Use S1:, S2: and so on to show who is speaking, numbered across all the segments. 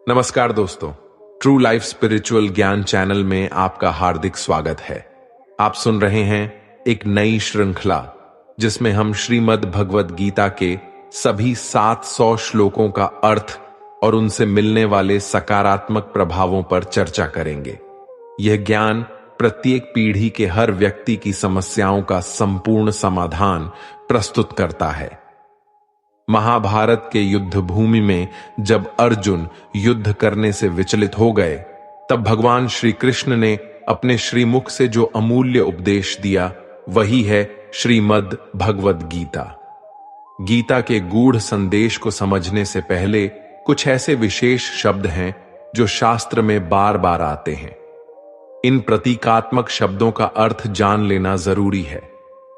S1: नमस्कार दोस्तों, true life spiritual ज्ञान चैनल में आपका हार्दिक स्वागत है। आप सुन रहे हैं एक नई श्रृंखला जिसमें हम श्रीमद् भगवद गीता के सभी 700 श्लोकों का अर्थ और उनसे मिलने वाले सकारात्मक प्रभावों पर चर्चा करेंगे। यह ज्ञान प्रत्येक पीढ़ी के हर व्यक्ति की समस्याओं का संपूर्ण समाधान प्रस्तुत करता है। महाभारत के युद्ध भूमि में जब अर्जुन युद्ध करने से विचलित हो गए, तब भगवान श्री कृष्ण ने अपने श्रीमुख से जो अमूल्य उपदेश दिया वही है श्रीमद् भगवद गीता। गीता के गूढ़ संदेश को समझने से पहले कुछ ऐसे विशेष शब्द हैं जो शास्त्र में बार बार आते हैं। इन प्रतीकात्मक शब्दों का अर्थ जान लेना जरूरी है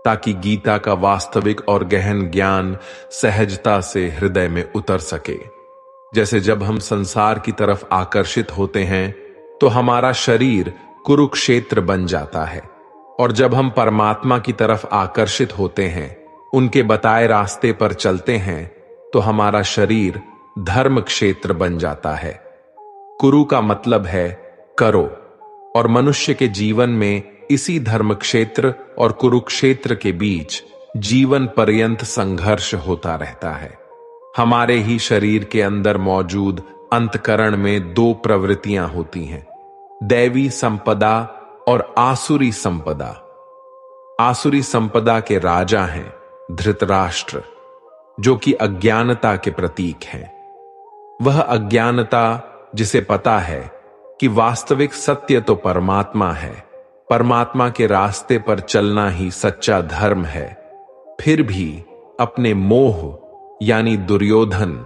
S1: ताकि गीता का वास्तविक और गहन ज्ञान सहजता से हृदय में उतर सके। जैसे जब हम संसार की तरफ आकर्षित होते हैं तो हमारा शरीर कुरुक्षेत्र बन जाता है, और जब हम परमात्मा की तरफ आकर्षित होते हैं, उनके बताए रास्ते पर चलते हैं, तो हमारा शरीर धर्म क्षेत्र बन जाता है। कुरु का मतलब है करो, और मनुष्य के जीवन में इसी धर्म क्षेत्र और कुरुक्षेत्र के बीच जीवन पर्यंत संघर्ष होता रहता है। हमारे ही शरीर के अंदर मौजूद अंतकरण में दो प्रवृत्तियां होती हैं, दैवी संपदा और आसुरी संपदा। आसुरी संपदा के राजा हैं धृतराष्ट्र, जो कि अज्ञानता के प्रतीक हैं। वह अज्ञानता जिसे पता है कि वास्तविक सत्य तो परमात्मा है, परमात्मा के रास्ते पर चलना ही सच्चा धर्म है, फिर भी अपने मोह यानी दुर्योधन,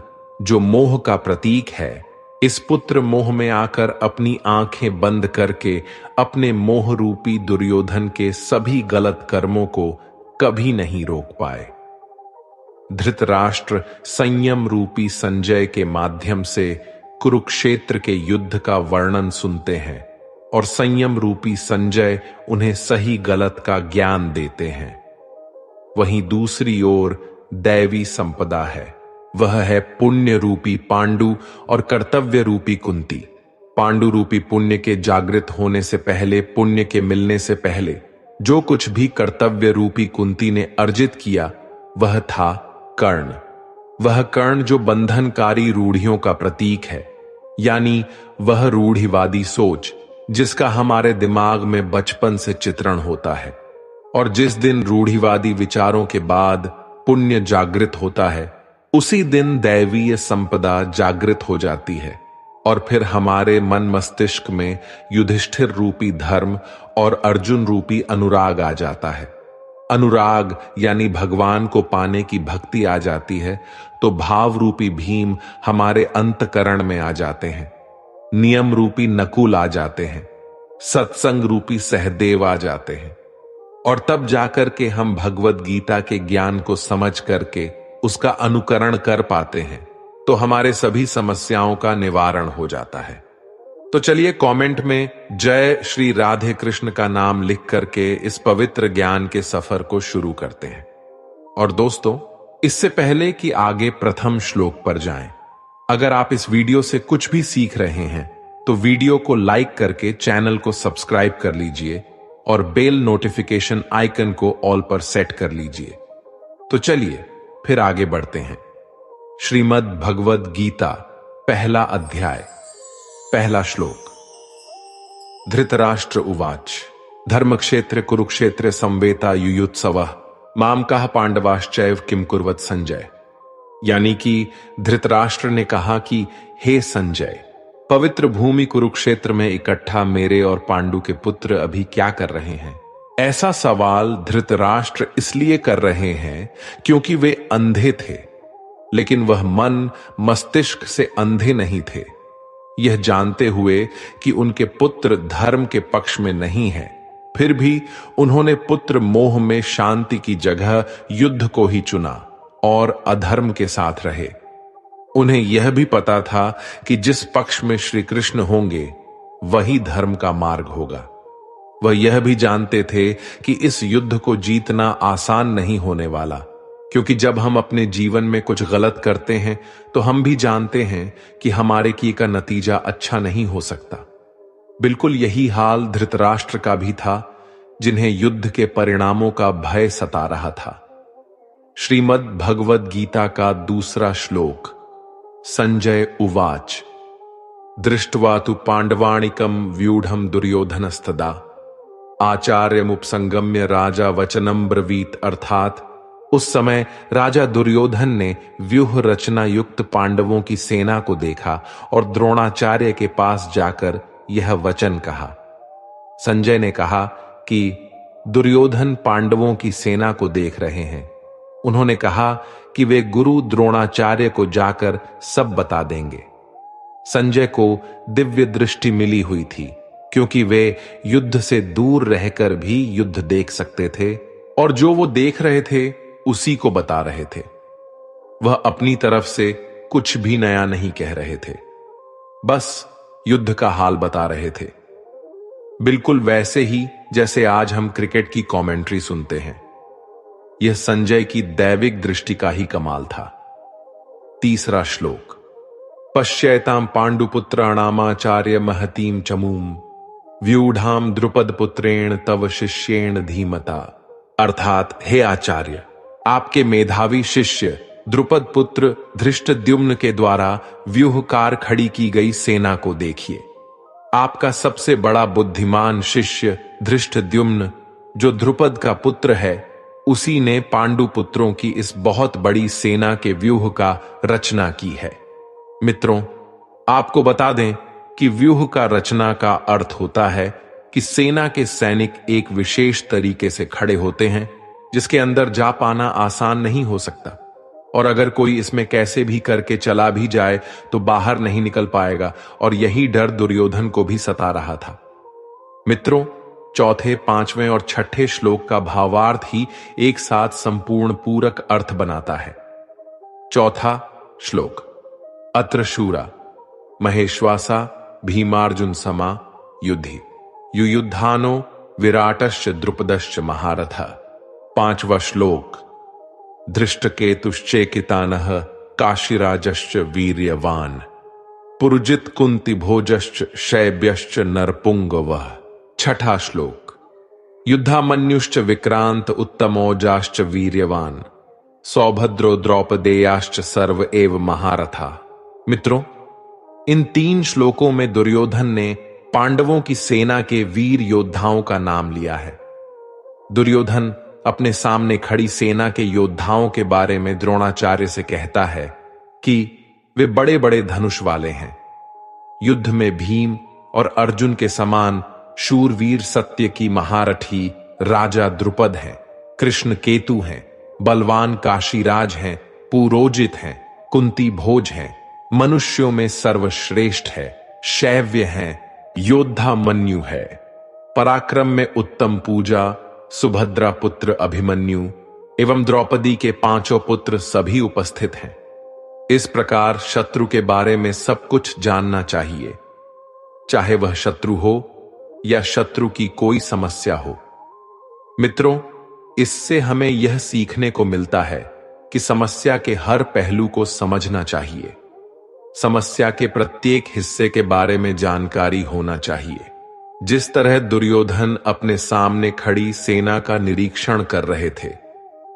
S1: जो मोह का प्रतीक है, इस पुत्र मोह में आकर अपनी आंखें बंद करके अपने मोह रूपी दुर्योधन के सभी गलत कर्मों को कभी नहीं रोक पाए। धृतराष्ट्र संयम रूपी संजय के माध्यम से कुरुक्षेत्र के युद्ध का वर्णन सुनते हैं, और संयम रूपी संजय उन्हें सही गलत का ज्ञान देते हैं। वहीं दूसरी ओर दैवी संपदा है, वह है पुण्य रूपी पांडु और कर्तव्य रूपी कुंती। पांडु रूपी पुण्य के जागृत होने से पहले, पुण्य के मिलने से पहले जो कुछ भी कर्तव्य रूपी कुंती ने अर्जित किया वह था कर्ण। वह कर्ण जो बंधनकारी रूढ़ियों का प्रतीक है, यानी वह रूढ़िवादी सोच जिसका हमारे दिमाग में बचपन से चित्रण होता है, और जिस दिन रूढ़िवादी विचारों के बाद पुण्य जागृत होता है, उसी दिन दैवीय संपदा जागृत हो जाती है, और फिर हमारे मन मस्तिष्क में युधिष्ठिर रूपी धर्म और अर्जुन रूपी अनुराग आ जाता है। अनुराग यानी भगवान को पाने की भक्ति आ जाती है, तो भाव रूपी भीम हमारे अंतकरण में आ जाते हैं, नियम रूपी नकुल आ जाते हैं, सत्संग रूपी सहदेव आ जाते हैं, और तब जाकर के हम भगवद गीता के ज्ञान को समझ करके उसका अनुकरण कर पाते हैं, तो हमारे सभी समस्याओं का निवारण हो जाता है। तो चलिए कमेंट में जय श्री राधे कृष्ण का नाम लिख करके इस पवित्र ज्ञान के सफर को शुरू करते हैं। और दोस्तों, इससे पहले कि आगे प्रथम श्लोक पर जाएं, अगर आप इस वीडियो से कुछ भी सीख रहे हैं तो वीडियो को लाइक करके चैनल को सब्सक्राइब कर लीजिए और बेल नोटिफिकेशन आइकन को ऑल पर सेट कर लीजिए। तो चलिए फिर आगे बढ़ते हैं। श्रीमद् भगवद गीता पहला अध्याय, पहला श्लोक। धृतराष्ट्र उवाच धर्मक्षेत्र कुरुक्षेत्र संवेता युयुत्सवः मामकाः पांडवाश्चैव किम कुर्वत संजय। यानी कि धृतराष्ट्र ने कहा कि हे संजय, पवित्र भूमि कुरुक्षेत्र में इकट्ठा मेरे और पांडु के पुत्र अभी क्या कर रहे हैं? ऐसा सवाल धृतराष्ट्र इसलिए कर रहे हैं क्योंकि वे अंधे थे, लेकिन वह मन मस्तिष्क से अंधे नहीं थे। यह जानते हुए कि उनके पुत्र धर्म के पक्ष में नहीं है, फिर भी उन्होंने पुत्र मोह में शांति की जगह युद्ध को ही चुना और अधर्म के साथ रहे। उन्हें यह भी पता था कि जिस पक्ष में श्री कृष्ण होंगे वही धर्म का मार्ग होगा। वह यह भी जानते थे कि इस युद्ध को जीतना आसान नहीं होने वाला, क्योंकि जब हम अपने जीवन में कुछ गलत करते हैं तो हम भी जानते हैं कि हमारे किए का नतीजा अच्छा नहीं हो सकता। बिल्कुल यही हाल धृतराष्ट्र का भी था, जिन्हें युद्ध के परिणामों का भय सता रहा था। श्रीमद् भगवद गीता का दूसरा श्लोक। संजय उवाच दृष्ट्वा तु पांडवाणिकं व्यूढ़ं दुर्योधनस्तदा आचार्यमुपसंगम्य राजा वचनम ब्रवीत। अर्थात उस समय राजा दुर्योधन ने व्यूह रचना युक्त पांडवों की सेना को देखा और द्रोणाचार्य के पास जाकर यह वचन कहा। संजय ने कहा कि दुर्योधन पांडवों की सेना को देख रहे हैं। उन्होंने कहा कि वे गुरु द्रोणाचार्य को जाकर सब बता देंगे। संजय को दिव्य दृष्टि मिली हुई थी, क्योंकि वे युद्ध से दूर रहकर भी युद्ध देख सकते थे और जो वो देख रहे थे उसी को बता रहे थे। वह अपनी तरफ से कुछ भी नया नहीं कह रहे थे, बस युद्ध का हाल बता रहे थे। बिल्कुल वैसे ही जैसे आज हम क्रिकेट की कमेंट्री सुनते हैं। यह संजय की दैविक दृष्टि का ही कमाल था। तीसरा श्लोक। पश्यैतां पांडुपुत्राणामाचार्य महतीं चमूम व्यूढ़ां द्रुपद पुत्रेण तव शिष्येण धीमता। अर्थात हे आचार्य, आपके मेधावी शिष्य द्रुपद पुत्र धृष्टद्युम्न के द्वारा व्यूहकार खड़ी की गई सेना को देखिए। आपका सबसे बड़ा बुद्धिमान शिष्य धृष्टद्युम्न, जो द्रुपद का पुत्र है, उसी ने पांडु पुत्रों की इस बहुत बड़ी सेना के व्यूह का रचना की है। मित्रों, आपको बता दें कि व्यूह का रचना का अर्थ होता है कि सेना के सैनिक एक विशेष तरीके से खड़े होते हैं, जिसके अंदर जा पाना आसान नहीं हो सकता, और अगर कोई इसमें कैसे भी करके चला भी जाए तो बाहर नहीं निकल पाएगा। और यही डर दुर्योधन को भी सता रहा था। मित्रों, चौथे, पांचवें और छठे श्लोक का भावार्थ ही एक साथ संपूर्ण पूरक अर्थ बनाता है। चौथा श्लोक। अत्र शूरा महेश्वासा भीमार्जुन समा युद्धि युयुद्धानो विराटश्च द्रुपदश्च महारथ। पांचवा श्लोक। धृष्टकेतुश्चेकितानः काशीराजश्च वीर्यवान पुरुजित कुंती भोजश्च शैब्यश्च नरपुंगवः। छठा श्लोक। युद्धामन्युश्च विक्रांत उत्तमोजाश्च वीर्यवान सौभद्रो द्रौपदेयाश्च सर्व एव महारथा। मित्रों, इन तीन श्लोकों में दुर्योधन ने पांडवों की सेना के वीर योद्धाओं का नाम लिया है। दुर्योधन अपने सामने खड़ी सेना के योद्धाओं के बारे में द्रोणाचार्य से कहता है कि वे बड़े बड़े धनुष वाले हैं। युद्ध में भीम और अर्जुन के समान शूरवीर सत्य की महारथी राजा द्रुपद हैं, कृष्ण केतु हैं, बलवान काशीराज हैं, पुरोजित हैं, कुंती भोज हैं, मनुष्यों में सर्वश्रेष्ठ है, शैव्य हैं, योद्धा मन्यु है, पराक्रम में उत्तम पूजा सुभद्रा पुत्र अभिमन्यु एवं द्रौपदी के पांचों पुत्र सभी उपस्थित हैं। इस प्रकार शत्रु के बारे में सब कुछ जानना चाहिए, चाहे वह शत्रु हो या शत्रु की कोई समस्या हो। मित्रों, इससे हमें यह सीखने को मिलता है कि समस्या के हर पहलू को समझना चाहिए। समस्या के प्रत्येक हिस्से के बारे में जानकारी होना चाहिए। जिस तरह दुर्योधन अपने सामने खड़ी सेना का निरीक्षण कर रहे थे।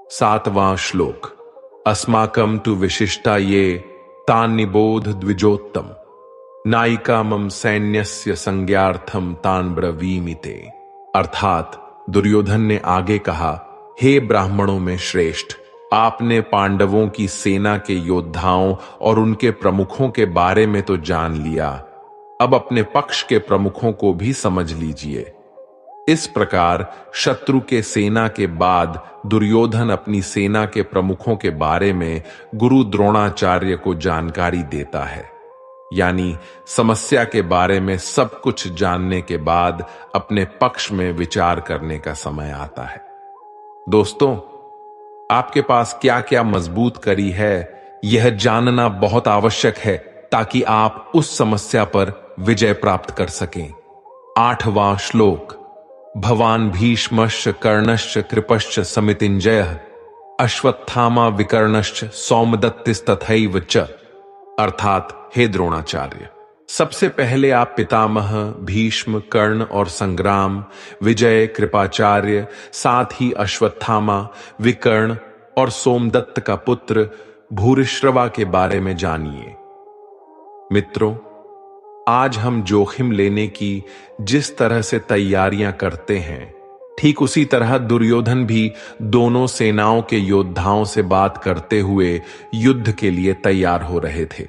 S1: सातवां श्लोक। अस्माकं तु विशिष्टा ये तान् निबोध द्विजोत्तम नायिका मम सैन्यस्य संज्ञार्थम तान् ब्रवीमिते। अर्थात दुर्योधन ने आगे कहा, हे ब्राह्मणों में श्रेष्ठ, आपने पांडवों की सेना के योद्धाओं और उनके प्रमुखों के बारे में तो जान लिया, अब अपने पक्ष के प्रमुखों को भी समझ लीजिए। इस प्रकार शत्रु के सेना के बाद दुर्योधन अपनी सेना के प्रमुखों के बारे में गुरु द्रोणाचार्य को जानकारी देता है। यानी समस्या के बारे में सब कुछ जानने के बाद अपने पक्ष में विचार करने का समय आता है। दोस्तों, आपके पास क्या क्या मजबूत कड़ी है, यह जानना बहुत आवश्यक है ताकि आप उस समस्या पर विजय प्राप्त कर सकें। आठवां श्लोक। भवान भीष्मश्च कर्णश्च कृपश्च समितिंजयः अश्वत्थामा विकर्णश्च सौमदत्तिस्तथैव च। अर्थात हे द्रोणाचार्य, सबसे पहले आप पितामह भीष्म, कर्ण और संग्राम, विजय, कृपाचार्य, साथ ही अश्वत्थामा, विकर्ण और सोमदत्त का पुत्र भूरिश्रवा के बारे में जानिए। मित्रों, आज हम जोखिम लेने की जिस तरह से तैयारियां करते हैं, ठीक उसी तरह दुर्योधन भी दोनों सेनाओं के योद्धाओं से बात करते हुए युद्ध के लिए तैयार हो रहे थे।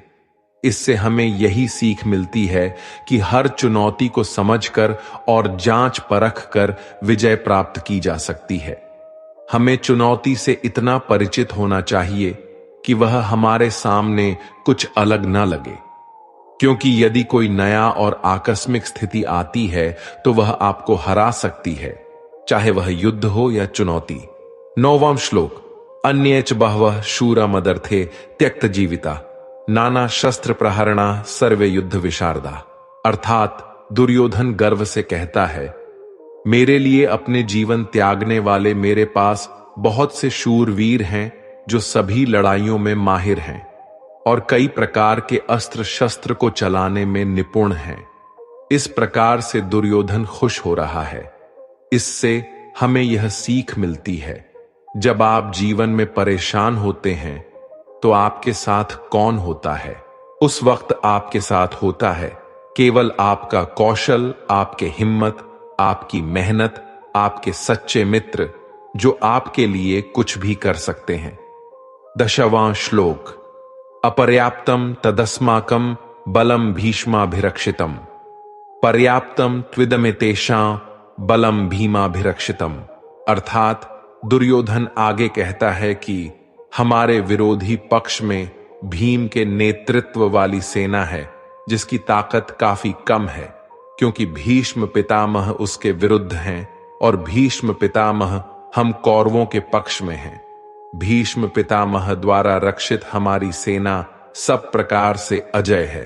S1: इससे हमें यही सीख मिलती है कि हर चुनौती को समझकर और जांच परख कर विजय प्राप्त की जा सकती है। हमें चुनौती से इतना परिचित होना चाहिए कि वह हमारे सामने कुछ अलग न लगे, क्योंकि यदि कोई नया और आकस्मिक स्थिति आती है तो वह आपको हरा सकती है, चाहे वह युद्ध हो या चुनौती। 9वां श्लोक। अन्येच बहवः शूरा मदर्थे त्यक्त जीविता नाना शस्त्र प्रहरणा सर्वे युद्ध विशारदा। अर्थात दुर्योधन गर्व से कहता है, मेरे लिए अपने जीवन त्यागने वाले मेरे पास बहुत से शूरवीर हैं जो सभी लड़ाइयों में माहिर हैं और कई प्रकार के अस्त्र शस्त्र को चलाने में निपुण हैं। इस प्रकार से दुर्योधन खुश हो रहा है। इससे हमें यह सीख मिलती है, जब आप जीवन में परेशान होते हैं तो आपके साथ कौन होता है? उस वक्त आपके साथ होता है केवल आपका कौशल, आपके हिम्मत, आपकी मेहनत, आपके सच्चे मित्र, जो आपके लिए कुछ भी कर सकते हैं। 10वां श्लोक। अपर्याप्तम तदस्माकं बलम भीष्माभिरक्षितम पर्याप्तम त्विदमितेषां बलम भीमाभिरक्षितम। अर्थात दुर्योधन आगे कहता है कि हमारे विरोधी पक्ष में भीम के नेतृत्व वाली सेना है जिसकी ताकत काफी कम है, क्योंकि भीष्म पितामह उसके विरुद्ध हैं और भीष्म पितामह हम कौरवों के पक्ष में हैं। भीष्म पितामह द्वारा रक्षित हमारी सेना सब प्रकार से अजय है।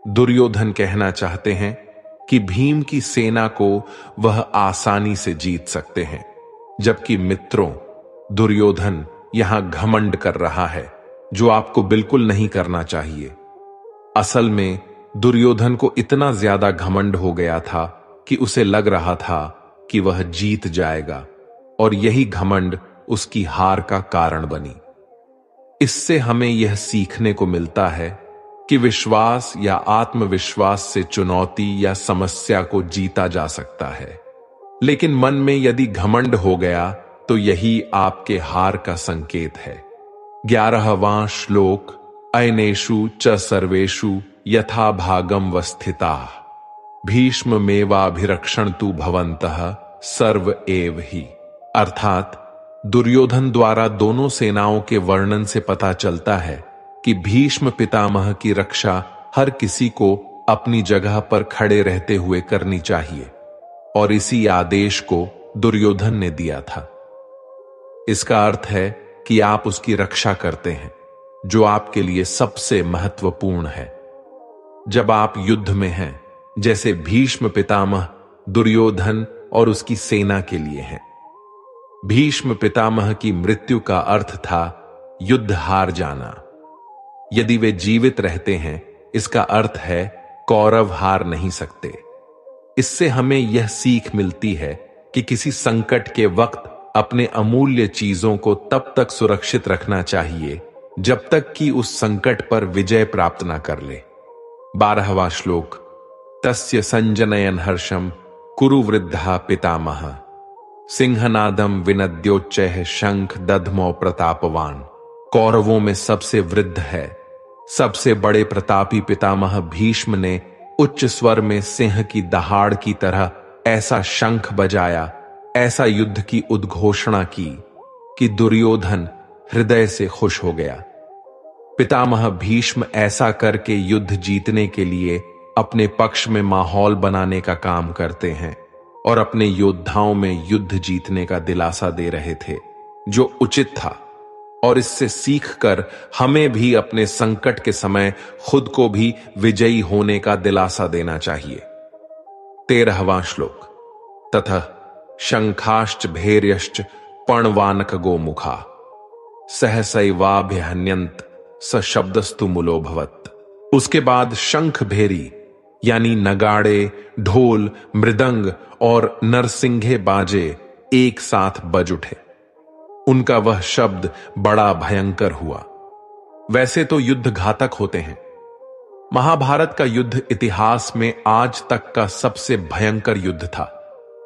S1: दुर्योधन कहना चाहते हैं कि भीम की सेना को वह आसानी से जीत सकते हैं, जबकि मित्रों, दुर्योधन यहां घमंड कर रहा है, जो आपको बिल्कुल नहीं करना चाहिए। असल में दुर्योधन को इतना ज्यादा घमंड हो गया था कि उसे लग रहा था कि वह जीत जाएगा, और यही घमंड उसकी हार का कारण बनी। इससे हमें यह सीखने को मिलता है कि विश्वास या आत्मविश्वास से चुनौती या समस्या को जीता जा सकता है, लेकिन मन में यदि घमंड हो गया तो यही आपके हार का संकेत है। 11वां श्लोक। अयनेषु च सर्वेषु यथा भागम वस्थिताः भीष्ममेवाभिरक्षन्तु भवन्तः सर्व एव ही। अर्थात दुर्योधन द्वारा दोनों सेनाओं के वर्णन से पता चलता है कि भीष्म पितामह की रक्षा हर किसी को अपनी जगह पर खड़े रहते हुए करनी चाहिए, और इसी आदेश को दुर्योधन ने दिया था। इसका अर्थ है कि आप उसकी रक्षा करते हैं, जो आपके लिए सबसे महत्वपूर्ण है। जब आप युद्ध में हैं, जैसे भीष्म पितामह दुर्योधन और उसकी सेना के लिए हैं। भीष्म पितामह की मृत्यु का अर्थ था युद्ध हार जाना। यदि वे जीवित रहते हैं, इसका अर्थ है कौरव हार नहीं सकते। इससे हमें यह सीख मिलती है कि किसी संकट के वक्त अपने अमूल्य चीजों को तब तक सुरक्षित रखना चाहिए जब तक कि उस संकट पर विजय प्राप्त न कर ले। 12वां श्लोक। तस्य संजनयन हर्षम कुरु वृद्धा पितामह सिंहनादम विनद्योच्चैः शंख दधमो प्रतापवान। कौरवों में सबसे वृद्ध है, सबसे बड़े प्रतापी पितामह भीष्म ने उच्च स्वर में सिंह की दहाड़ की तरह ऐसा शंख बजाया, ऐसा युद्ध की उद्घोषणा की कि दुर्योधन हृदय से खुश हो गया। पितामह भीष्म ऐसा करके युद्ध जीतने के लिए अपने पक्ष में माहौल बनाने का काम करते हैं और अपने योद्धाओं में युद्ध जीतने का दिलासा दे रहे थे, जो उचित था। और इससे सीखकर हमें भी अपने संकट के समय खुद को भी विजयी होने का दिलासा देना चाहिए। 13वां श्लोक। ततः शंखाश्च भैर्यश्च पर्णवानक गोमुखा सहसैवाभ्यहन्यंत सशब्दस्तु मूलोभवत। उसके बाद शंख भेरी यानी नगाड़े, ढोल, मृदंग और नरसिंघे बाजे एक साथ बज उठे। उनका वह शब्द बड़ा भयंकर हुआ। वैसे तो युद्ध घातक होते हैं। महाभारत का युद्ध इतिहास में आज तक का सबसे भयंकर युद्ध था,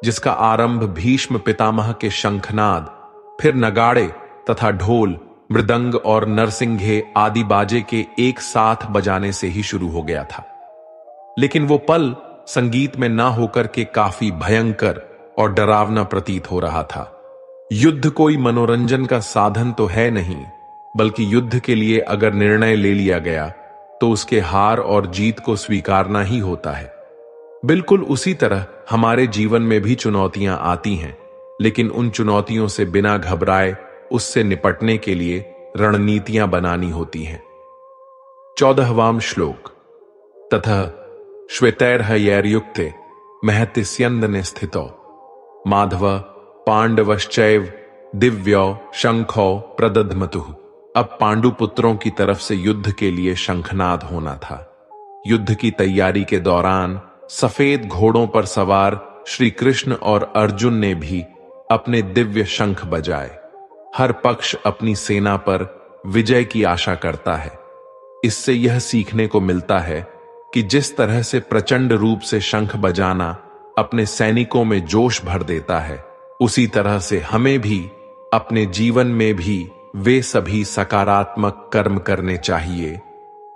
S1: जिसका आरंभ भीष्म पितामह के शंखनाद, फिर नगाड़े तथा ढोल, मृदंग और नरसिंघे आदि बाजे के एक साथ बजाने से ही शुरू हो गया था। लेकिन वो पल संगीत में ना होकर के काफी भयंकर और डरावना प्रतीत हो रहा था। युद्ध कोई मनोरंजन का साधन तो है नहीं, बल्कि युद्ध के लिए अगर निर्णय ले लिया गया तो उसके हार और जीत को स्वीकारना ही होता है। बिल्कुल उसी तरह हमारे जीवन में भी चुनौतियां आती हैं, लेकिन उन चुनौतियों से बिना घबराए उससे निपटने के लिए रणनीतियां बनानी होती हैं। 14वां श्लोक। ततः श्वेतैर्हयैर्युक्ते महतिस्यन्दने स्थितो माधव पांडवश्चैव दिव्यो शंखो प्रदध्मतुः। अब पांडु पुत्रों की तरफ से युद्ध के लिए शंखनाद होना था। युद्ध की तैयारी के दौरान सफेद घोड़ों पर सवार श्री कृष्ण और अर्जुन ने भी अपने दिव्य शंख बजाए। हर पक्ष अपनी सेना पर विजय की आशा करता है। इससे यह सीखने को मिलता है कि जिस तरह से प्रचंड रूप से शंख बजाना अपने सैनिकों में जोश भर देता है, उसी तरह से हमें भी अपने जीवन में भी वे सभी सकारात्मक कर्म करने चाहिए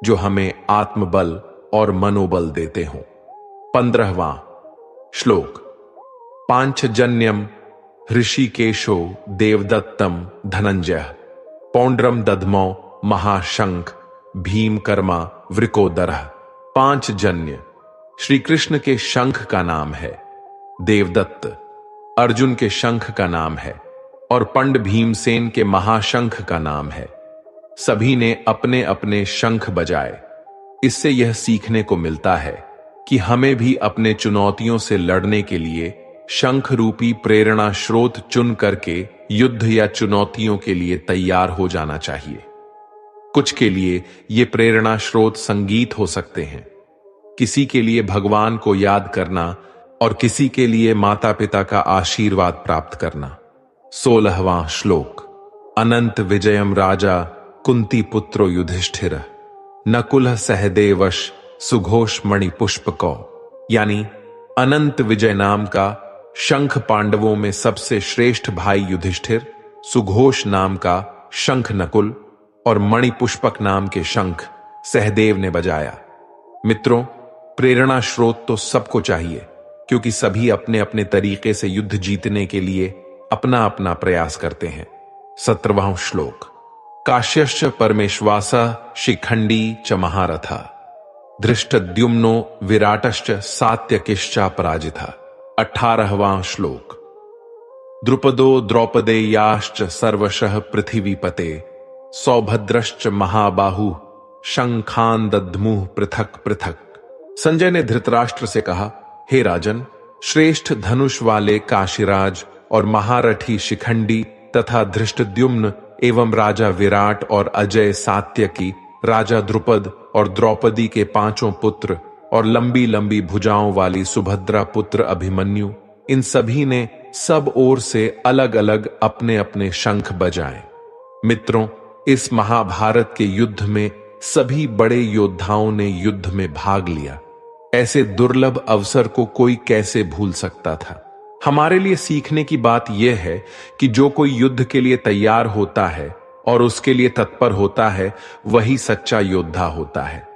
S1: जो हमें आत्मबल और मनोबल देते हों। 15वां श्लोक। पांचजन्यम ऋषिकेशो देवदत्तम धनंजय पौंड्रम दधमो महाशंख भीमकर्मा वृकोदरः। पांचजन्य श्री कृष्ण के शंख का नाम है, देवदत्त अर्जुन के शंख का नाम है और पंड भीमसेन के महाशंख का नाम है। सभी ने अपने अपने शंख बजाए। इससे यह सीखने को मिलता है कि हमें भी अपने चुनौतियों से लड़ने के लिए शंख रूपी प्रेरणा स्रोत चुन करके युद्ध या चुनौतियों के लिए तैयार हो जाना चाहिए। कुछ के लिए ये प्रेरणा स्रोत संगीत हो सकते हैं, किसी के लिए भगवान को याद करना और किसी के लिए माता पिता का आशीर्वाद प्राप्त करना। 16वां श्लोक। अनंत विजयम राजा कुंती पुत्रो युधिष्ठिर नकुल सहदेवश सुघोष मणि पुष्पको। यानी अनंत विजय नाम का शंख पांडवों में सबसे श्रेष्ठ भाई युधिष्ठिर, सुघोष नाम का शंख नकुल और मणि पुष्पक नाम के शंख सहदेव ने बजाया। मित्रों, प्रेरणा स्रोत तो सबको चाहिए, क्योंकि सभी अपने अपने तरीके से युद्ध जीतने के लिए अपना अपना प्रयास करते हैं। 17वां श्लोक। काश्यश्च परमेश्वासा शिखंडी च महारथा धृष्टद्युम्नो विराटश्च सात्यकिश्चा पराजिता। 18वां श्लोक। द्रुपदो द्रौपदेयाश्च सर्वशः पृथिवीपते सौभद्रश्च महाबाहु शंखान दद्मुः पृथक पृथक। संजय ने धृतराष्ट्र से कहा, हे राजन, श्रेष्ठ धनुष वाले काशीराज और महारथी शिखंडी तथा धृष्टद्युम्न एवं राजा विराट और अजय सात्यकी, राजा द्रुपद और द्रौपदी के 5 पुत्र और लंबी लंबी भुजाओं वाली सुभद्रा पुत्र अभिमन्यु, इन सभी ने सब ओर से अलग अलग अपने अपने शंख बजाए। मित्रों, इस महाभारत के युद्ध में सभी बड़े योद्धाओं ने युद्ध में भाग लिया। ऐसे दुर्लभ अवसर को कोई कैसे भूल सकता था। हमारे लिए सीखने की बात यह है कि जो कोई युद्ध के लिए तैयार होता है और उसके लिए तत्पर होता है, वही सच्चा योद्धा होता है।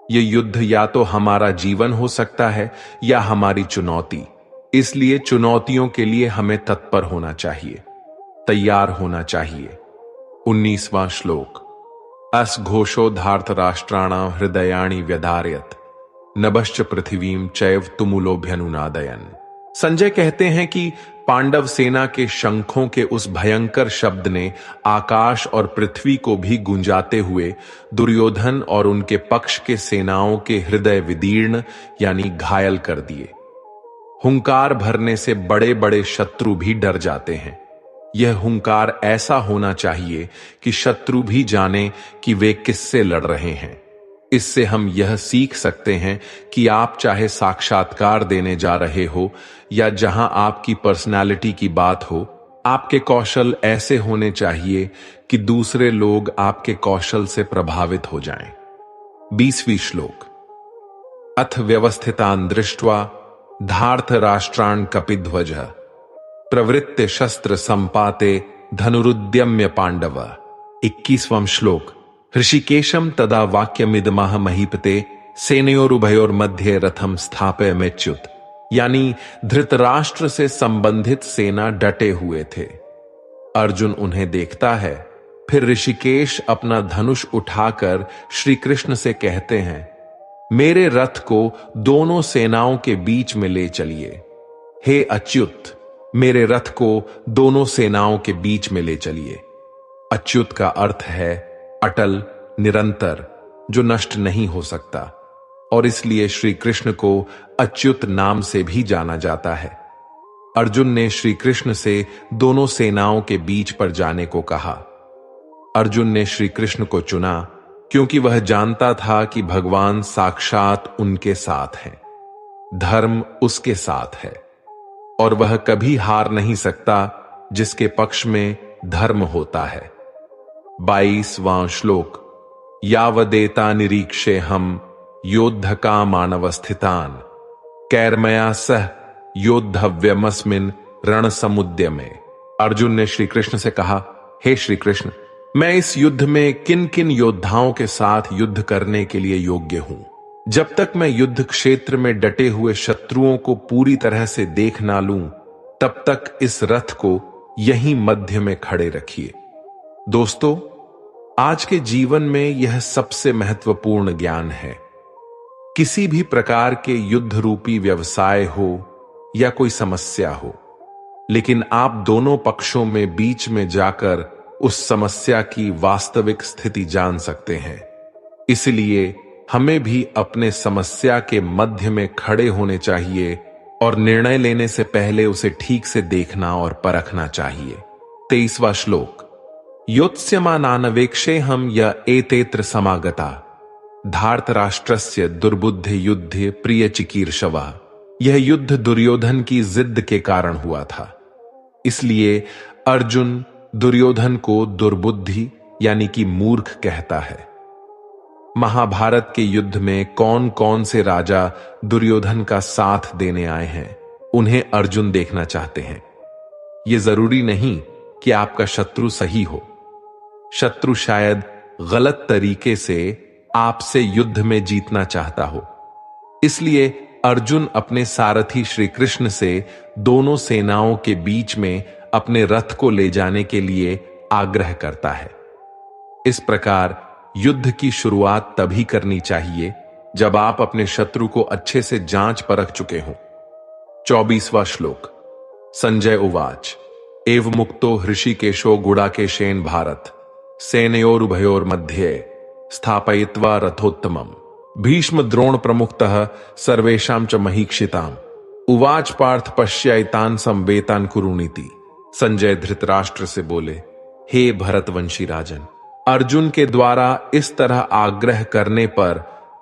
S1: ये युद्ध या तो हमारा जीवन हो सकता है या हमारी चुनौती। इसलिए चुनौतियों के लिए हमें तत्पर होना चाहिए, तैयार होना चाहिए। 19वां श्लोक। अस्घोषो धार्तराष्ट्राणां हृदयानि व्यधारयत् नभश्च पृथिवीं चैव तुमुलोभ्यनुनादयन्। संजय कहते हैं कि पांडव सेना के शंखों के उस भयंकर शब्द ने आकाश और पृथ्वी को भी गुंजाते हुए दुर्योधन और उनके पक्ष के सेनाओं के हृदय विदीर्ण यानी घायल कर दिए। हुंकार भरने से बड़े बड़े शत्रु भी डर जाते हैं। यह हुंकार ऐसा होना चाहिए कि शत्रु भी जाने कि वे किससे लड़ रहे हैं। इससे हम यह सीख सकते हैं कि आप चाहे साक्षात्कार देने जा रहे हो या जहां आपकी पर्सनालिटी की बात हो, आपके कौशल ऐसे होने चाहिए कि दूसरे लोग आपके कौशल से प्रभावित हो जाएं। 20वीं श्लोक। अथ व्यवस्थितान् दृष्ट्वा धार्थ राष्ट्रान् कपिध्वजः प्रवृत्ति शस्त्र संपाते धनुरुद्यम्य पांडव। 21वां श्लोक। ऋषिकेशम तदा वाक्यमिदमः महीपते सेनयोरुभयोर्मध्ये रथम स्थापयमेच्युत। यानी धृतराष्ट्र से संबंधित सेना डटे हुए थे। अर्जुन उन्हें देखता है, फिर ऋषिकेश अपना धनुष उठाकर श्री कृष्ण से कहते हैं, मेरे रथ को दोनों सेनाओं के बीच में ले चलिए। हे अच्युत, मेरे रथ को दोनों सेनाओं के बीच में ले चलिए। अच्युत का अर्थ है अटल, निरंतर, जो नष्ट नहीं हो सकता, और इसलिए श्री कृष्ण को अच्युत नाम से भी जाना जाता है। अर्जुन ने श्री कृष्ण से दोनों सेनाओं के बीच पर जाने को कहा। अर्जुन ने श्री कृष्ण को चुना क्योंकि वह जानता था कि भगवान साक्षात उनके साथ हैं, धर्म उसके साथ है, और वह कभी हार नहीं सकता जिसके पक्ष में धर्म होता है। 22वां श्लोक। यावदेता निरीक्षे हम योद्धका मानवस्थितान कैर्मया सह योद्धव्यमस्मिन रण समुद्य में। अर्जुन ने श्री कृष्ण से कहा, हे श्री कृष्ण, मैं इस युद्ध में किन किन योद्धाओं के साथ युद्ध करने के लिए योग्य हूं? जब तक मैं युद्ध क्षेत्र में डटे हुए शत्रुओं को पूरी तरह से देख ना लूं, तब तक इस रथ को यहीं मध्य में खड़े रखिए। दोस्तों, आज के जीवन में यह सबसे महत्वपूर्ण ज्ञान है। किसी भी प्रकार के युद्ध रूपी व्यवसाय हो या कोई समस्या हो, लेकिन आप दोनों पक्षों में बीच में जाकर उस समस्या की वास्तविक स्थिति जान सकते हैं। इसलिए हमें भी अपने समस्या के मध्य में खड़े होने चाहिए और निर्णय लेने से पहले उसे ठीक से देखना और परखना चाहिए। 23वां श्लोक। योत्स्यमानानवेक्षे हम य एतेत्र समागता धार्तराष्ट्रस्य दुर्बुद्धि युद्धे प्रिय चिकीर्षवा। यह युद्ध दुर्योधन की जिद के कारण हुआ था, इसलिए अर्जुन दुर्योधन को दुर्बुद्धि यानी कि मूर्ख कहता है। महाभारत के युद्ध में कौन कौन से राजा दुर्योधन का साथ देने आए हैं, उन्हें अर्जुन देखना चाहते हैं। यह जरूरी नहीं कि आपका शत्रु सही हो। शत्रु शायद गलत तरीके से आपसे युद्ध में जीतना चाहता हो। इसलिए अर्जुन अपने सारथी श्री कृष्ण से दोनों सेनाओं के बीच में अपने रथ को ले जाने के लिए आग्रह करता है। इस प्रकार युद्ध की शुरुआत तभी करनी चाहिए जब आप अपने शत्रु को अच्छे से जांच परख चुके हों। 24वां श्लोक। संजय उवाच एव मुक्तो हृषिकेशो गुडाकेशेन भारत सेनयोरुभयोर्मध्ये स्थापयित्वा रथोत्तमम् भीष्म द्रोण प्रमुखतः सर्वेषां च महीक्षिताम् उवाच पार्थ पश्यैतान् संवेतान् कुरुनीति। संजय धृतराष्ट्र से बोले, हे भरतवंशी राजन, अर्जुन के द्वारा इस तरह आग्रह करने पर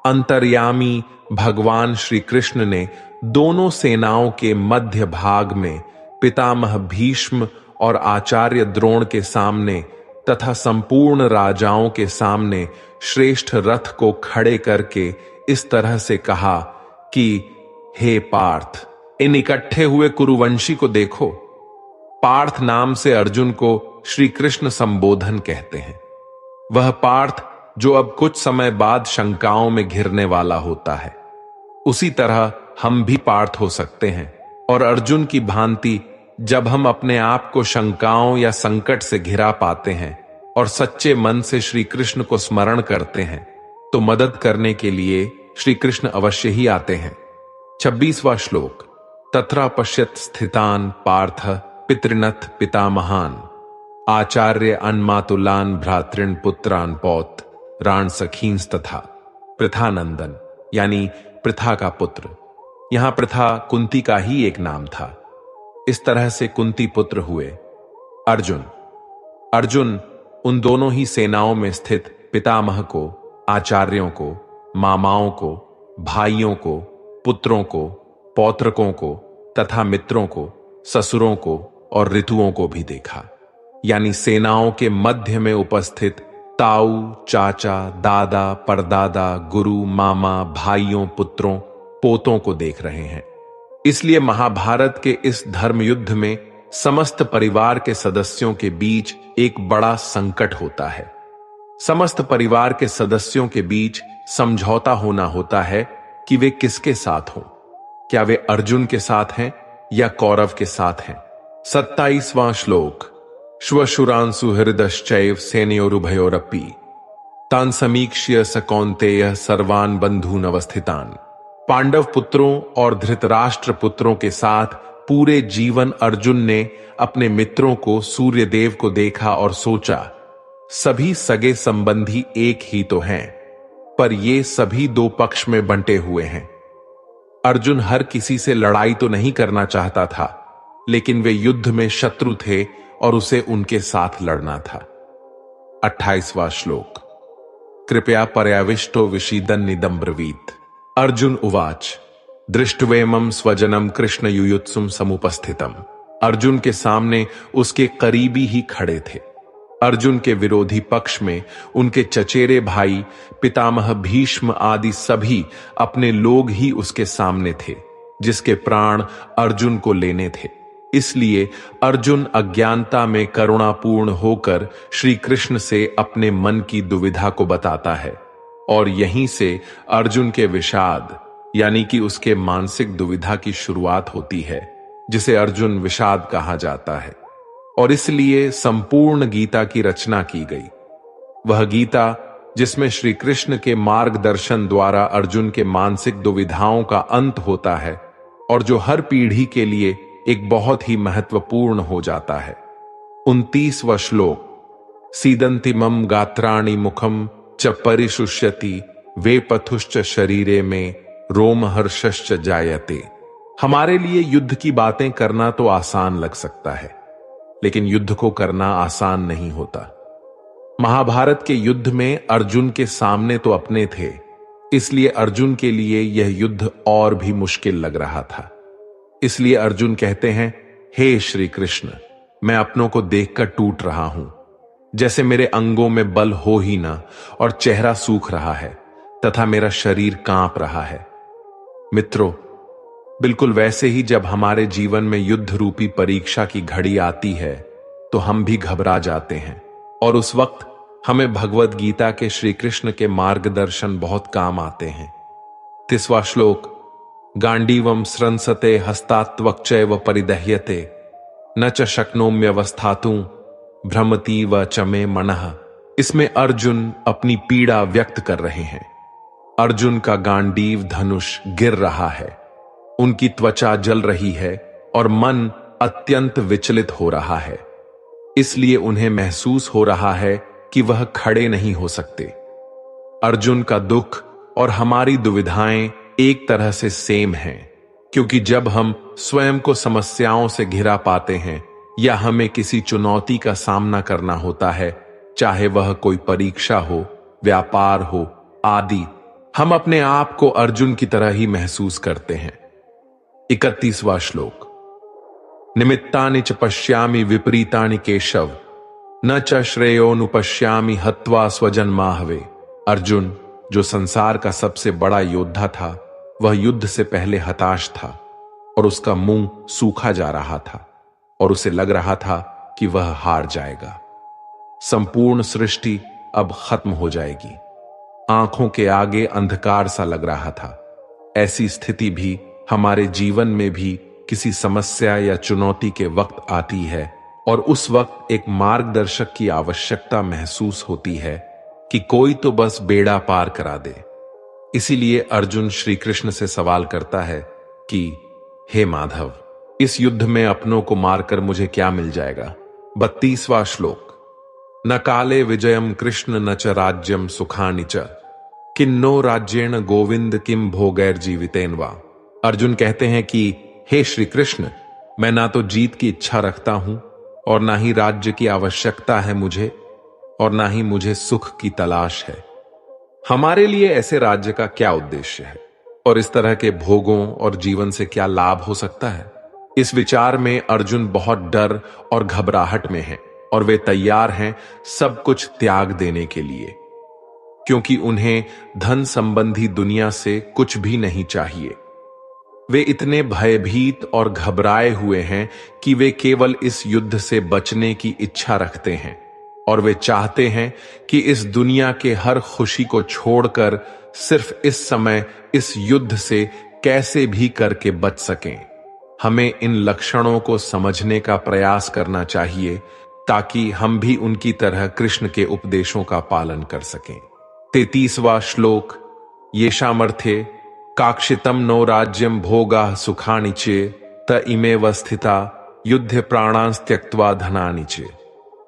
S1: अंतर्यामी भगवान श्री कृष्ण ने दोनों सेनाओं के मध्य भाग में पितामह भीष्म और आचार्य द्रोण के सामने तथा संपूर्ण राजाओं के सामने श्रेष्ठ रथ को खड़े करके इस तरह से कहा कि हे पार्थ, इन इकट्ठे हुए कुरुवंशी को देखो। पार्थ नाम से अर्जुन को श्री कृष्ण संबोधन कहते हैं। वह पार्थ जो अब कुछ समय बाद शंकाओं में घिरने वाला होता है। उसी तरह हम भी पार्थ हो सकते हैं, और अर्जुन की भांति जब हम अपने आप को शंकाओं या संकट से घिरा पाते हैं और सच्चे मन से श्री कृष्ण को स्मरण करते हैं, तो मदद करने के लिए श्री कृष्ण अवश्य ही आते हैं। 26वां श्लोक। तत्रा पश्यत स्थितान पार्थ पितृनथ पितामहान आचार्य अन्मातुलान भ्रातृन पुत्रान पौत राण सखींस तथा प्रथानंदन, यानी प्रथा का पुत्र। यहां प्रथा कुंती का ही एक नाम था। इस तरह से कुंती पुत्र हुए। अर्जुन अर्जुन उन दोनों ही सेनाओं में स्थित पितामह को, आचार्यों को, मामाओं को, भाइयों को, पुत्रों को, पौत्रकों को तथा मित्रों को, ससुरों को और ऋतुओं को भी देखा। यानी सेनाओं के मध्य में उपस्थित ताऊ, चाचा, दादा, परदादा, गुरु, मामा, भाइयों, पुत्रों, पोतों को देख रहे हैं। इसलिए महाभारत के इस धर्म युद्ध में समस्त परिवार के सदस्यों के बीच एक बड़ा संकट होता है। समस्त परिवार के सदस्यों के बीच समझौता होना होता है कि वे किसके साथ हों। क्या वे अर्जुन के साथ हैं या कौरव के साथ हैं। 27वां श्लोक। श्वशुरांसु हृदश्चैव सेनयोरुभयोरपि तान समीक्ष्य स कौन्तेय सर्वान् बंधून् अवस्थितान्। पांडव पुत्रों और धृतराष्ट्र पुत्रों के साथ पूरे जीवन अर्जुन ने अपने मित्रों को, सूर्यदेव को देखा और सोचा, सभी सगे संबंधी एक ही तो हैं, पर ये सभी दो पक्ष में बंटे हुए हैं। अर्जुन हर किसी से लड़ाई तो नहीं करना चाहता था, लेकिन वे युद्ध में शत्रु थे और उसे उनके साथ लड़ना था। 28वां श्लोक। कृपया पर्याविष्टो विषीदन निदम ब्रवीत। अर्जुन उवाच दृष्ट्वेमं स्वजनम कृष्ण युयुत्सुम समुपस्थितम। अर्जुन के सामने उसके करीबी ही खड़े थे। अर्जुन के विरोधी पक्ष में उनके चचेरे भाई पितामह भीष्म आदि सभी अपने लोग ही उसके सामने थे, जिसके प्राण अर्जुन को लेने थे। इसलिए अर्जुन अज्ञानता में करुणापूर्ण होकर श्री कृष्ण से अपने मन की दुविधा को बताता है, और यहीं से अर्जुन के विषाद यानी कि उसके मानसिक दुविधा की शुरुआत होती है, जिसे अर्जुन विषाद कहा जाता है। और इसलिए संपूर्ण गीता की रचना की गई। वह गीता जिसमें श्री कृष्ण के मार्गदर्शन द्वारा अर्जुन के मानसिक दुविधाओं का अंत होता है, और जो हर पीढ़ी के लिए एक बहुत ही महत्वपूर्ण हो जाता है। 29वां श्लोक। सीदंति मम गात्राणि मुखम च परिशुष्यति वेपथुश्च शरीरे में रोमहर्षश्च जायते। हमारे लिए युद्ध की बातें करना तो आसान लग सकता है, लेकिन युद्ध को करना आसान नहीं होता। महाभारत के युद्ध में अर्जुन के सामने तो अपने थे, इसलिए अर्जुन के लिए यह युद्ध और भी मुश्किल लग रहा था। इसलिए अर्जुन कहते हैं, हे श्री कृष्ण, मैं अपनों को देखकर टूट रहा हूं, जैसे मेरे अंगों में बल हो ही ना, और चेहरा सूख रहा है तथा मेरा शरीर कांप रहा है। मित्रों, बिल्कुल वैसे ही जब हमारे जीवन में युद्ध रूपी परीक्षा की घड़ी आती है, तो हम भी घबरा जाते हैं, और उस वक्त हमें भगवद गीता के श्री कृष्ण के मार्गदर्शन बहुत काम आते हैं। 30वां श्लोक। गांडीवम स्रंसते हस्तात्वक्चैव परिदह्यते न च शक्नोम्यवस्थातुं भ्रमति व चमे मनः। इसमें अर्जुन अपनी पीड़ा व्यक्त कर रहे हैं। अर्जुन का गांडीव धनुष गिर रहा है, उनकी त्वचा जल रही है और मन अत्यंत विचलित हो रहा है। इसलिए उन्हें महसूस हो रहा है कि वह खड़े नहीं हो सकते। अर्जुन का दुख और हमारी दुविधाएं एक तरह से सेम हैं, क्योंकि जब हम स्वयं को समस्याओं से घिरा पाते हैं या हमें किसी चुनौती का सामना करना होता है, चाहे वह कोई परीक्षा हो, व्यापार हो आदि, हम अपने आप को अर्जुन की तरह ही महसूस करते हैं। 31वां श्लोक। निमित्तानि च पश्यामि विपरीतानि केशव न च श्रेयोनुपश्यामि हत्वा स्वजन्माहवे। अर्जुन, जो संसार का सबसे बड़ा योद्धा था, वह युद्ध से पहले हताश था और उसका मुंह सूखा जा रहा था और उसे लग रहा था कि वह हार जाएगा। संपूर्ण सृष्टि अब खत्म हो जाएगी। आंखों के आगे अंधकार सा लग रहा था। ऐसी स्थिति भी हमारे जीवन में भी किसी समस्या या चुनौती के वक्त आती है, और उस वक्त एक मार्गदर्शक की आवश्यकता महसूस होती है कि कोई तो बस बेड़ा पार करा दे। इसीलिए अर्जुन श्री कृष्ण से सवाल करता है कि हे माधव, इस युद्ध में अपनों को मारकर मुझे क्या मिल जाएगा। 32वां श्लोक। न काले विजयम कृष्ण न च राज्यम सुखानि च किन्नो राज्येण गोविंद किम भोगैर जीवितेन वा। अर्जुन कहते हैं कि हे श्री कृष्ण, मैं ना तो जीत की इच्छा रखता हूं और ना ही राज्य की आवश्यकता है मुझे, और ना ही मुझे सुख की तलाश है। हमारे लिए ऐसे राज्य का क्या उद्देश्य है और इस तरह के भोगों और जीवन से क्या लाभ हो सकता है? इस विचार में अर्जुन बहुत डर और घबराहट में हैं और वे तैयार हैं सब कुछ त्याग देने के लिए, क्योंकि उन्हें धन संबंधी दुनिया से कुछ भी नहीं चाहिए। वे इतने भयभीत और घबराए हुए हैं कि वे केवल इस युद्ध से बचने की इच्छा रखते हैं और वे चाहते हैं कि इस दुनिया के हर खुशी को छोड़कर सिर्फ इस समय इस युद्ध से कैसे भी करके बच सकें। हमें इन लक्षणों को समझने का प्रयास करना चाहिए ताकि हम भी उनकी तरह कृष्ण के उपदेशों का पालन कर सकें। 33वां श्लोक। येषामर्थे काक्षितम नो राज्यम भोगा सुखानि चे त इमेव स्थिता युद्ध प्राणांस त्यक्त्वा धनानि चे।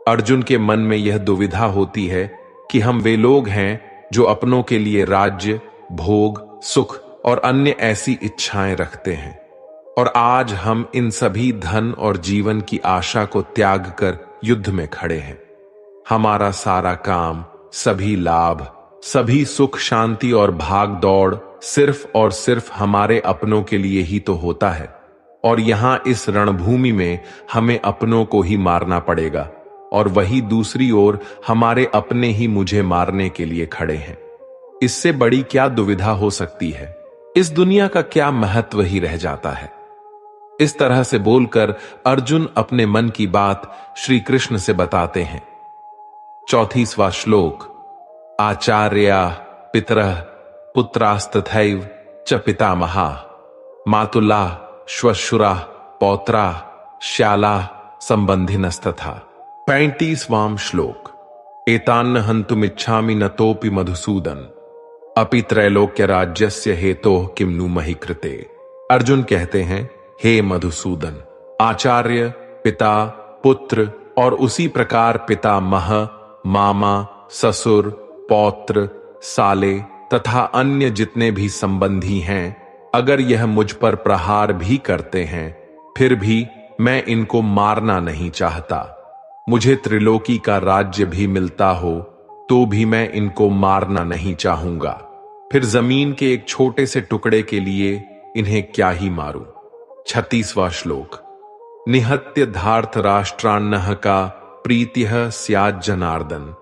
S1: अर्जुन के मन में यह दुविधा होती है कि हम वे लोग हैं जो अपनों के लिए राज्य, भोग, सुख और अन्य ऐसी इच्छाएं रखते हैं, और आज हम इन सभी धन और जीवन की आशा को त्याग कर युद्ध में खड़े हैं। हमारा सारा काम, सभी लाभ, सभी सुख शांति और भाग दौड़ सिर्फ और सिर्फ हमारे अपनों के लिए ही तो होता है, और यहां इस रणभूमि में हमें अपनों को ही मारना पड़ेगा, और वही दूसरी ओर हमारे अपने ही मुझे मारने के लिए खड़े हैं। इससे बड़ी क्या दुविधा हो सकती है? इस दुनिया का क्या महत्व ही रह जाता है? इस तरह से बोलकर अर्जुन अपने मन की बात श्री कृष्ण से बताते हैं। 34वां श्लोक। आचार्या पितरः पुत्रास्तथैव च पितामहा मातुला श्वशुरा पौत्रा श्याला संबंधिनस्तथा। 35वां श्लोक। एतान्न हन्तुमिच्छामि नतोपि मधुसूदन अपि त्रैलोक्य राज्यस्य हेतोः किम नु महि कृते। अर्जुन कहते हैं, हे मधुसूदन, आचार्य, पिता, पुत्र और उसी प्रकार पितामह, मामा, ससुर, पौत्र, साले तथा अन्य जितने भी संबंधी हैं, अगर यह मुझ पर प्रहार भी करते हैं, फिर भी मैं इनको मारना नहीं चाहता। मुझे त्रिलोकी का राज्य भी मिलता हो तो भी मैं इनको मारना नहीं चाहूंगा। फिर जमीन के एक छोटे से टुकड़े के लिए इन्हें क्या ही मारूं। 36वां श्लोक। निहत्य धार्थ राष्ट्रान्नः का प्रीतिः स्यात् जनार्दन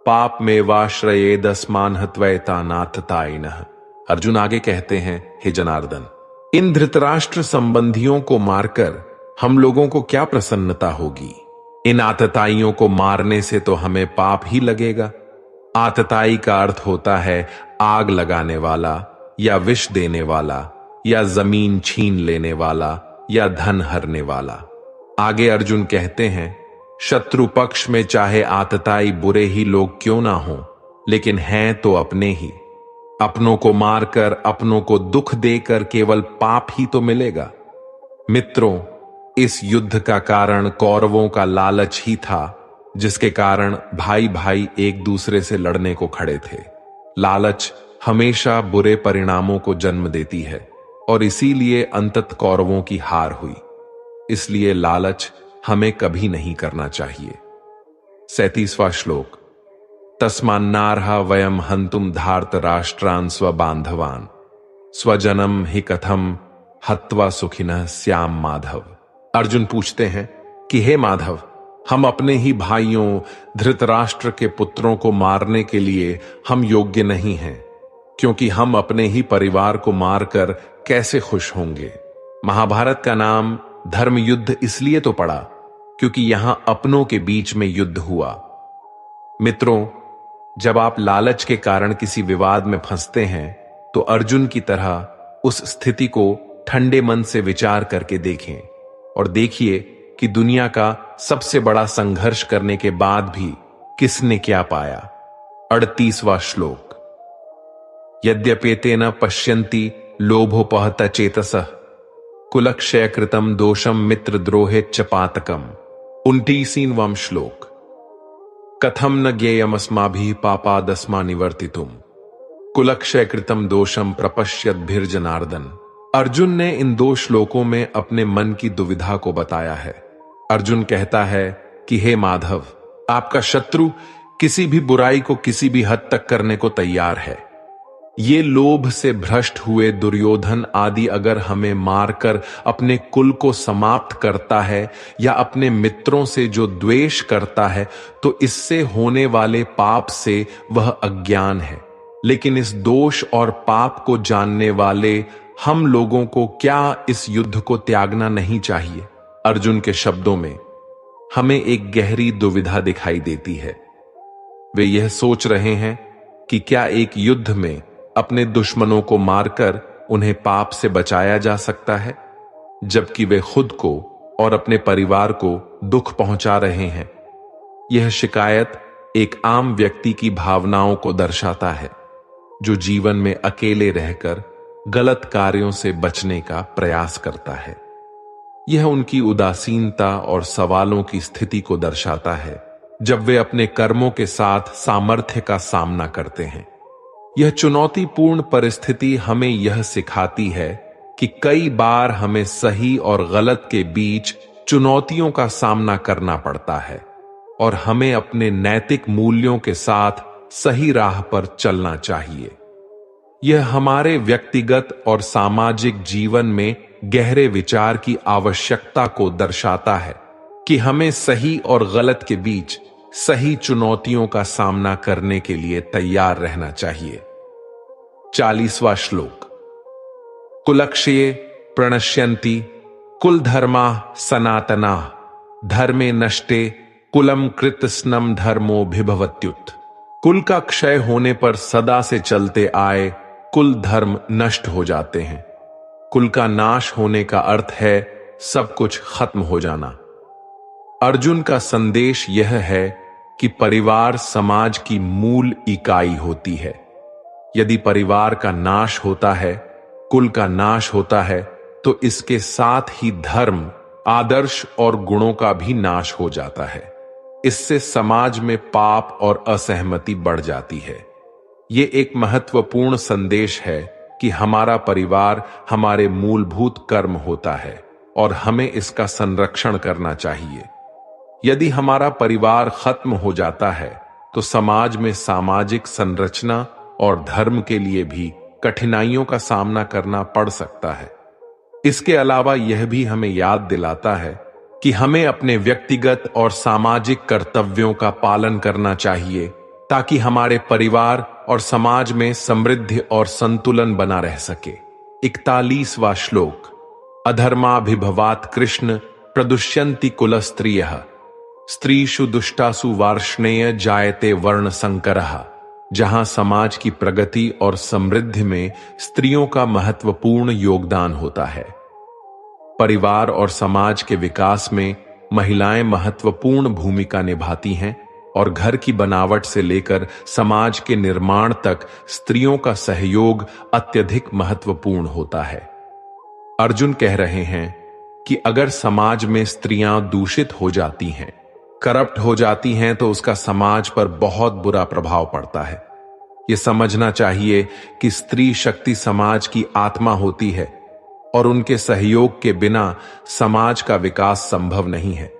S1: पाप में वाश्रयेदस्मान् हत्वैतानाथतायिनः। अर्जुन आगे कहते हैं, हे जनार्दन, इन धृतराष्ट्र संबंधियों को मारकर हम लोगों को क्या प्रसन्नता होगी? इन आतताइयों को मारने से तो हमें पाप ही लगेगा। आतताई का अर्थ होता है आग लगाने वाला या विष देने वाला या जमीन छीन लेने वाला या धन हरने वाला। आगे अर्जुन कहते हैं, शत्रु पक्ष में चाहे आतताई बुरे ही लोग क्यों ना हो, लेकिन हैं तो अपने ही। अपनों को मारकर अपनों को दुख देकर केवल पाप ही तो मिलेगा। मित्रों, इस युद्ध का कारण कौरवों का लालच ही था, जिसके कारण भाई भाई एक दूसरे से लड़ने को खड़े थे। लालच हमेशा बुरे परिणामों को जन्म देती है और इसीलिए अंततः कौरवों की हार हुई। इसलिए लालच हमें कभी नहीं करना चाहिए। 37वां श्लोक। तस्मान्नार्हा वयम हंतुम धार्त राष्ट्रान् स्वबांधवान् स्वजनम हि कथम हत्वा सुखिनः स्याम माधव। अर्जुन पूछते हैं कि हे माधव, हम अपने ही भाइयों धृतराष्ट्र के पुत्रों को मारने के लिए हम योग्य नहीं हैं, क्योंकि हम अपने ही परिवार को मारकर कैसे खुश होंगे। महाभारत का नाम धर्म युद्ध इसलिए तो पड़ा क्योंकि यहां अपनों के बीच में युद्ध हुआ। मित्रों, जब आप लालच के कारण किसी विवाद में फंसते हैं तो अर्जुन की तरह उस स्थिति को ठंडे मन से विचार करके देखें और देखिए कि दुनिया का सबसे बड़ा संघर्ष करने के बाद भी किसने क्या पाया। 38वां श्लोक। यद्यपेतेन पश्यन्ति लोभोपहत चेतसः कुलक्षय कृतम दोषम मित्रद्रोहे च पातकम। 29वां श्लोक। कथम न ज्ञेयमस्माभिः पापादस्मा निवर्तितुम कुलक्षय कृतम दोषम प्रपश्यद्भिर्जनार्दन। अर्जुन ने इन 2 श्लोकों में अपने मन की दुविधा को बताया है अर्जुन कहता है कि हे माधव, आपका शत्रु किसी भी बुराई को किसी भी हद तक करने को तैयार है। ये लोभ से भ्रष्ट हुए दुर्योधन आदि अगर हमें मारकर अपने कुल को समाप्त करता है या अपने मित्रों से जो द्वेष करता है, तो इससे होने वाले पाप से वह अज्ञान है। लेकिन इस दोष और पाप को जानने वाले हम लोगों को क्या इस युद्ध को त्यागना नहीं चाहिए? अर्जुन के शब्दों में हमें एक गहरी दुविधा दिखाई देती है। वे यह सोच रहे हैं कि क्या एक युद्ध में अपने दुश्मनों को मारकर उन्हें पाप से बचाया जा सकता है, जबकि वे खुद को और अपने परिवार को दुख पहुंचा रहे हैं। यह शिकायत एक आम व्यक्ति की भावनाओं को दर्शाता है, जो जीवन में अकेले रहकर गलत कार्यों से बचने का प्रयास करता है। यह उनकी उदासीनता और सवालों की स्थिति को दर्शाता है, जब वे अपने कर्मों के साथ सामर्थ्य का सामना करते हैं। यह चुनौतीपूर्ण परिस्थिति हमें यह सिखाती है कि कई बार हमें सही और गलत के बीच चुनौतियों का सामना करना पड़ता है और हमें अपने नैतिक मूल्यों के साथ सही राह पर चलना चाहिए। यह हमारे व्यक्तिगत और सामाजिक जीवन में गहरे विचार की आवश्यकता को दर्शाता है कि हमें सही और गलत के बीच सही चुनौतियों का सामना करने के लिए तैयार रहना चाहिए। 40वां श्लोक। कुलक्षये प्रणश्यन्ति कुल धर्मा सनातना धर्मे नष्टे कुलम कृतस्नम धर्मो भिभवत्युत। कुल का क्षय होने पर सदा से चलते आए कुल धर्म नष्ट हो जाते हैं। कुल का नाश होने का अर्थ है सब कुछ खत्म हो जाना। अर्जुन का संदेश यह है कि परिवार समाज की मूल इकाई होती है। यदि परिवार का नाश होता है, कुल का नाश होता है, तो इसके साथ ही धर्म, आदर्श और गुणों का भी नाश हो जाता है। इससे समाज में पाप और असहमति बढ़ जाती है। ये एक महत्वपूर्ण संदेश है कि हमारा परिवार हमारे मूलभूत कर्म होता है और हमें इसका संरक्षण करना चाहिए। यदि हमारा परिवार खत्म हो जाता है तो समाज में सामाजिक संरचना और धर्म के लिए भी कठिनाइयों का सामना करना पड़ सकता है। इसके अलावा यह भी हमें याद दिलाता है कि हमें अपने व्यक्तिगत और सामाजिक कर्तव्यों का पालन करना चाहिए, ताकि हमारे परिवार और समाज में समृद्धि और संतुलन बना रह सके। 41वां श्लोक। अधर्माभिभवात् कृष्ण प्रदुष्यन्ति कुलस्त्रियः स्त्रीषु दुष्टासु वार्ष्णेय जायते वर्ण संकरः। जहां समाज की प्रगति और समृद्धि में स्त्रियों का महत्वपूर्ण योगदान होता है। परिवार और समाज के विकास में महिलाएं महत्वपूर्ण भूमिका निभाती हैं और घर की बनावट से लेकर समाज के निर्माण तक स्त्रियों का सहयोग अत्यधिक महत्वपूर्ण होता है। अर्जुन कह रहे हैं कि अगर समाज में स्त्रियां दूषित हो जाती हैं, करप्ट हो जाती हैं, तो उसका समाज पर बहुत बुरा प्रभाव पड़ता है। यह समझना चाहिए कि स्त्री शक्ति समाज की आत्मा होती है और उनके सहयोग के बिना समाज का विकास संभव नहीं है।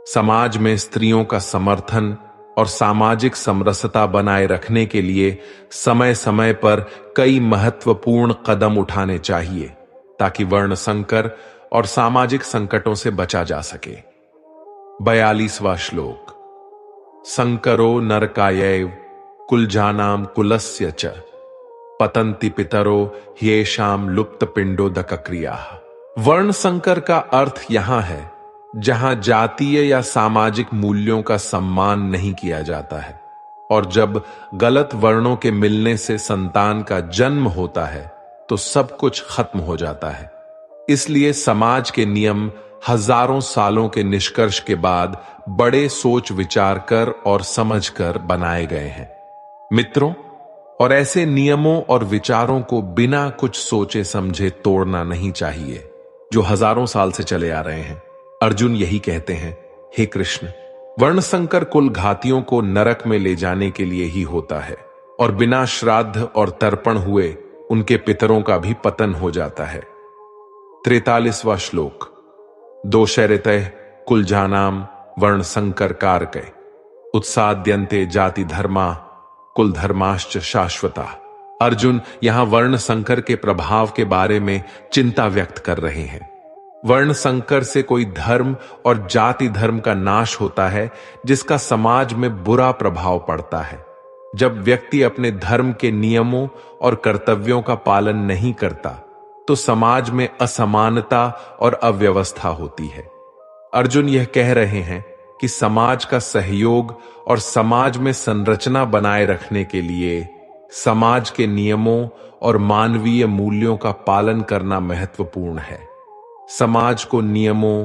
S1: समाज में स्त्रियों का समर्थन और सामाजिक समरसता बनाए रखने के लिए समय समय पर कई महत्वपूर्ण कदम उठाने चाहिए, ताकि वर्ण संकर और सामाजिक संकटों से बचा जा सके। 42वां श्लोक। संकरो नरकायैव कुलजानाम कुलस्य च पतंति पितरो ह्येषाम लुप्त पिंडोदक क्रिया। वर्ण संकर का अर्थ यहां है जहां जातीय या सामाजिक मूल्यों का सम्मान नहीं किया जाता है, और जब गलत वर्णों के मिलने से संतान का जन्म होता है तो सब कुछ खत्म हो जाता है। इसलिए समाज के नियम हजारों सालों के निष्कर्ष के बाद बड़े सोच विचार कर और समझकर बनाए गए हैं मित्रों, और ऐसे नियमों और विचारों को बिना कुछ सोचे समझे तोड़ना नहीं चाहिए, जो हजारों साल से चले आ रहे हैं। अर्जुन यही कहते हैं, हे कृष्ण, वर्ण संकर कुल घातियों को नरक में ले जाने के लिए ही होता है, और बिना श्राद्ध और तर्पण हुए उनके पितरों का भी पतन हो जाता है। 43वां श्लोक। दोषैरितैः कुलजानाम वर्ण संकर कारके उत्साद्यन्ते जाति धर्मा कुल धर्माश्च शाश्वता। अर्जुन यहां वर्ण संकर के प्रभाव के बारे में चिंता व्यक्त कर रहे हैं। वर्ण संकर से कोई धर्म और जाति धर्म का नाश होता है जिसका समाज में बुरा प्रभाव पड़ता है। जब व्यक्ति अपने धर्म के नियमों और कर्तव्यों का पालन नहीं करता तो समाज में असमानता और अव्यवस्था होती है। अर्जुन यह कह रहे हैं कि समाज का सहयोग और समाज में संरचना बनाए रखने के लिए समाज के नियमों और मानवीय मूल्यों का पालन करना महत्वपूर्ण है। समाज को नियमों,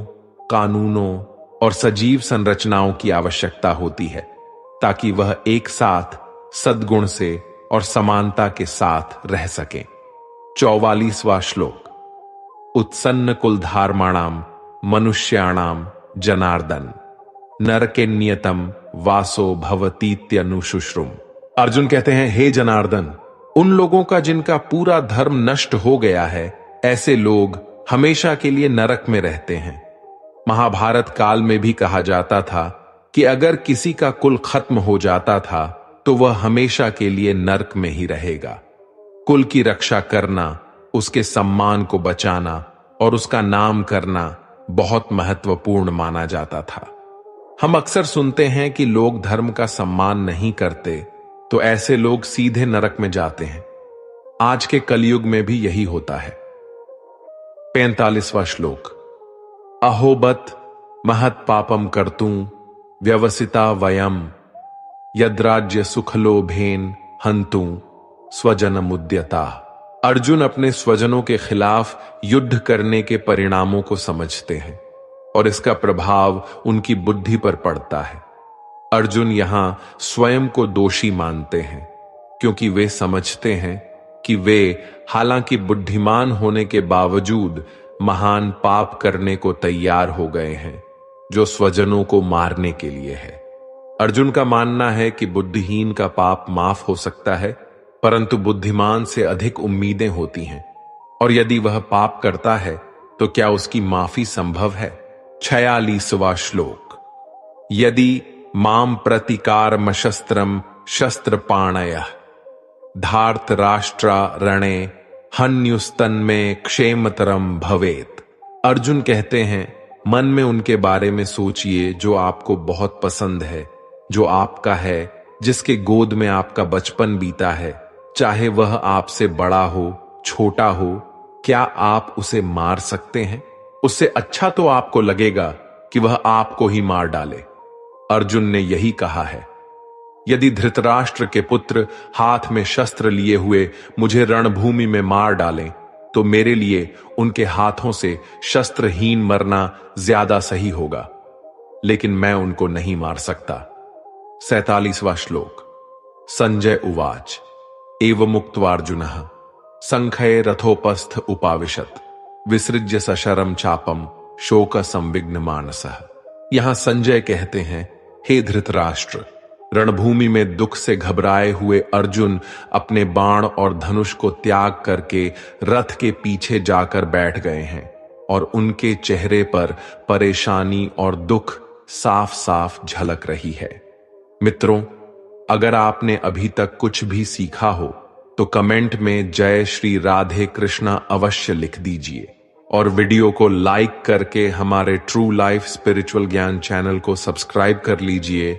S1: कानूनों और सजीव संरचनाओं की आवश्यकता होती है ताकि वह एक साथ सद्गुण से और समानता के साथ रह सके। 44वां श्लोक। उत्सन्न कुलधार्माणाम मनुष्याणाम जनार्दन नरके नियतम वासो भवतीत्यनुशुश्रुम। अर्जुन कहते हैं, हे जनार्दन, उन लोगों का जिनका पूरा धर्म नष्ट हो गया है, ऐसे लोग हमेशा के लिए नरक में रहते हैं। महाभारत काल में भी कहा जाता था कि अगर किसी का कुल खत्म हो जाता था तो वह हमेशा के लिए नरक में ही रहेगा। कुल की रक्षा करना, उसके सम्मान को बचाना और उसका नाम करना बहुत महत्वपूर्ण माना जाता था। हम अक्सर सुनते हैं कि लोग धर्म का सम्मान नहीं करते तो ऐसे लोग सीधे नरक में जाते हैं। आज के कलयुग में भी यही होता है। 45वां श्लोक। अहोबत महत पापम कर्तुं व्यवसिता वयम यद्राज्य सुखलोभेन हंतुं स्वजनमुद्यता। अर्जुन अपने स्वजनों के खिलाफ युद्ध करने के परिणामों को समझते हैं और इसका प्रभाव उनकी बुद्धि पर पड़ता है। अर्जुन यहां स्वयं को दोषी मानते हैं क्योंकि वे समझते हैं कि वे हालांकि बुद्धिमान होने के बावजूद महान पाप करने को तैयार हो गए हैं जो स्वजनों को मारने के लिए है। अर्जुन का मानना है कि बुद्धिहीन का पाप माफ हो सकता है परंतु बुद्धिमान से अधिक उम्मीदें होती हैं और यदि वह पाप करता है तो क्या उसकी माफी संभव है। 46वां श्लोक। यदि माम प्रतिकारम शस्त्रम शस्त्रपाणयः धार्त राष्ट्रा रणे हन्युस्तन्मे क्षेमतरम भवेत। अर्जुन कहते हैं, मन में उनके बारे में सोचिए जो आपको बहुत पसंद है, जो आपका है, जिसके गोद में आपका बचपन बीता है, चाहे वह आपसे बड़ा हो छोटा हो, क्या आप उसे मार सकते हैं? उससे अच्छा तो आपको लगेगा कि वह आपको ही मार डाले। अर्जुन ने यही कहा है। यदि धृतराष्ट्र के पुत्र हाथ में शस्त्र लिए हुए मुझे रणभूमि में मार डालें तो मेरे लिए उनके हाथों से शस्त्रहीन मरना ज्यादा सही होगा, लेकिन मैं उनको नहीं मार सकता। 47वां श्लोक। संजय उवाच एवमुक्त्वार्जुनः संख्ये रथोपस्थ उपाविशत विसृज्य सशरम चापम शोक संविघ्न मानसः। यहां संजय कहते हैं, हे धृतराष्ट्र, रणभूमि में दुख से घबराए हुए अर्जुन अपने बाण और धनुष को त्याग करके रथ के पीछे जाकर बैठ गए हैं और उनके चेहरे पर परेशानी और दुख साफ साफ झलक रही है। मित्रों, अगर आपने अभी तक कुछ भी सीखा हो तो कमेंट में जय श्री राधे कृष्णा अवश्य लिख दीजिए और वीडियो को लाइक करके हमारे ट्रू लाइफ स्पिरिचुअल ज्ञान चैनल को सब्सक्राइब कर लीजिए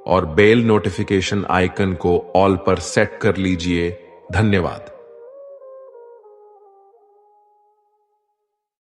S1: और बेल नोटिफिकेशन आइकन को ऑल पर सेट कर लीजिए। धन्यवाद।